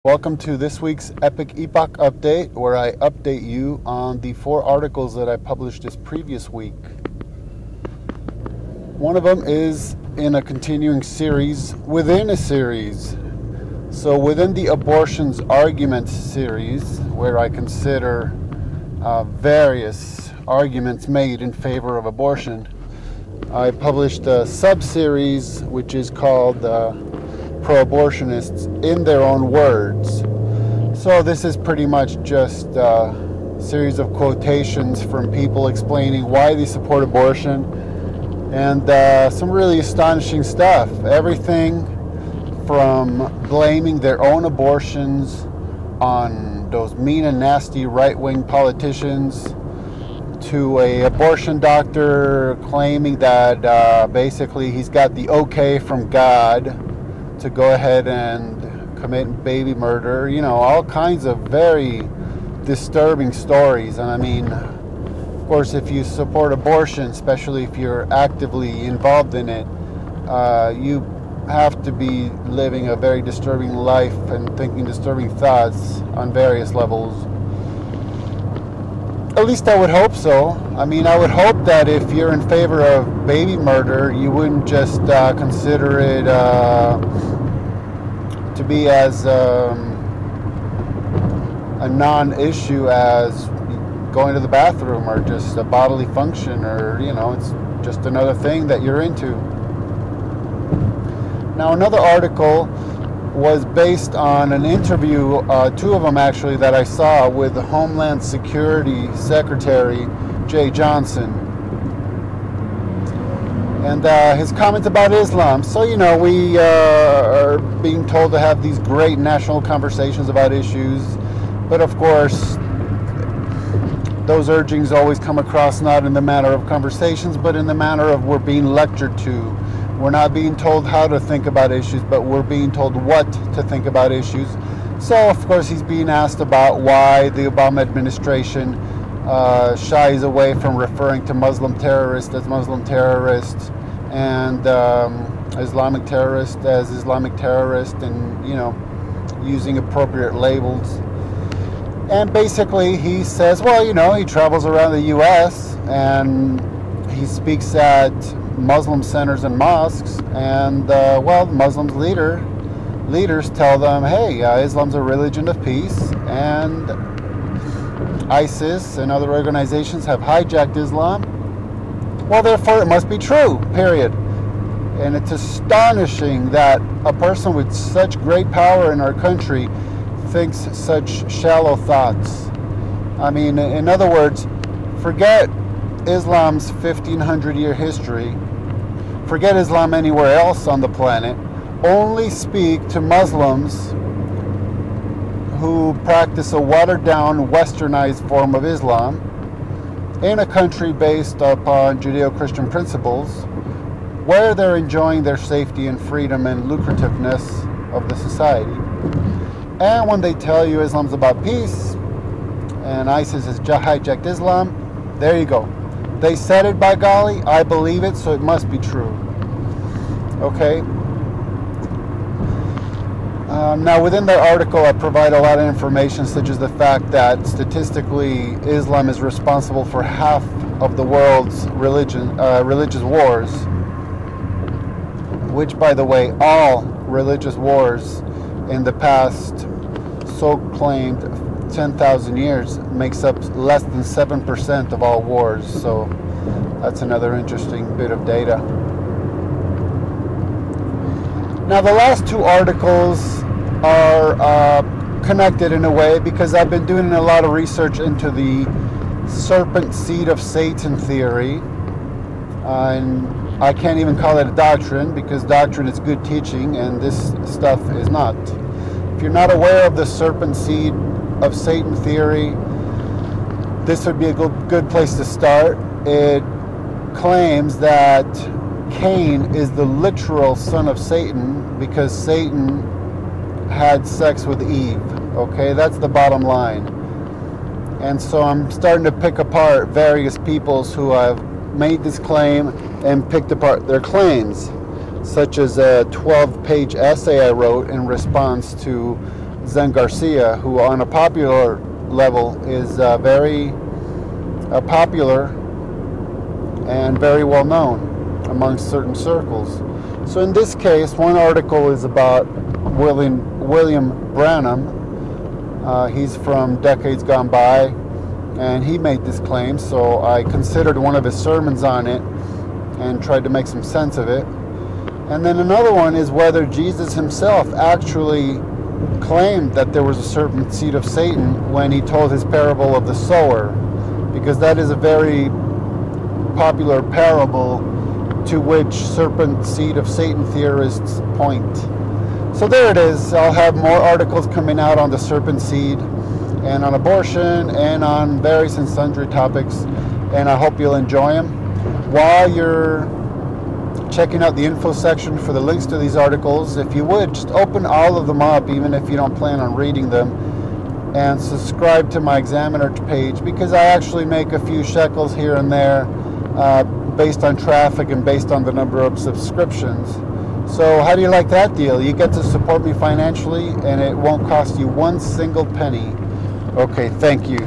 Welcome to this week's EPOCH update, where I update you on the 4 articles that I published this previous week. One of them is in a continuing series within a series. So within the abortions argument series, where I consider various arguments made in favor of abortion, I published a sub-series which is called Pro-Abortionists in their own words. So this is pretty much just a series of quotations from people explaining why they support abortion, and some really astonishing stuff. Everything from blaming their own abortions on those mean and nasty right-wing politicians, to a abortion doctor claiming that basically he's got the okay from God to go ahead and commit baby murder. You know, all kinds of very disturbing stories. And I mean, of course, if you support abortion, especially if you're actively involved in it, you have to be living a very disturbing life and thinking disturbing thoughts on various levels. At least I would hope so. I mean, I would hope that if you're in favor of baby murder, you wouldn't just consider it to be as a non-issue as going to the bathroom or just a bodily function, or, you know, it's just another thing that you're into. Now, another article was based on an interview, 2 of them actually, that I saw with the Homeland Security Secretary, Jeh Johnson. And his comments about Islam. So, you know, we are being told to have these great national conversations about issues. But of course, those urgings always come across not in the manner of conversations, but in the manner of we're being lectured to. We're not being told how to think about issues, but we're being told what to think about issues. So, of course, he's being asked about why the Obama administration shies away from referring to Muslim terrorists as Muslim terrorists and Islamic terrorists as Islamic terrorists, and, you know, using appropriate labels. And basically he says, well, you know, he travels around the U.S. and he speaks at Muslim centers and mosques, and well, Muslims leaders tell them, hey, Islam's a religion of peace, and ISIS and other organizations have hijacked Islam. Well, therefore it must be true, period. And it's astonishing that a person with such great power in our country thinks such shallow thoughts. I mean, in other words, forget Islam's 1500-year history. Forget Islam anywhere else on the planet. Only speak to Muslims who practice a watered-down, westernized form of Islam in a country based upon Judeo-Christian principles, where they're enjoying their safety and freedom and lucrativeness of the society. And when they tell you Islam's about peace and ISIS has hijacked Islam, there you go. They said it, by golly, I believe it, so it must be true. Okay? Now, within the article, I provide a lot of information, such as the fact that statistically, Islam is responsible for half of the world's religious wars, which, by the way, all religious wars in the past so-claimed 10,000 years makes up less than 7% of all wars. So that's another interesting bit of data. Now, the last 2 articles are connected in a way, because I've been doing a lot of research into the serpent seed of Satan theory, and I can't even call it a doctrine, because doctrine is good teaching and this stuff is not. If you're not aware of the serpent seed of Satan theory, this would be a good place to start. It claims that Cain is the literal son of Satan because Satan had sex with Eve. Okay, that's the bottom line. And so I'm starting to pick apart various peoples who have made this claim and picked apart their claims, such as a 12-page essay I wrote in response to Zen Garcia, who on a popular level is very popular and very well known amongst certain circles. So in this case, one article is about William Branham. He's from decades gone by, and he made this claim, so I considered one of his sermons on it and tried to make some sense of it. And then another one is whether Jesus himself actually claimed that there was a serpent seed of Satan when he told his parable of the sower, because that is a very popular parable to which serpent seed of Satan theorists point. So there it is. I'll have more articles coming out on the serpent seed and on abortion and on various and sundry topics, and I hope you'll enjoy them. While you're checking out the info section for the links to these articles, if you would, just open all of them up, even if you don't plan on reading them, and subscribe to my Examiner page, because I actually make a few shekels here and there based on traffic and based on the number of subscriptions. So how do you like that deal? You get to support me financially, and it won't cost you one single penny. Okay, thank you.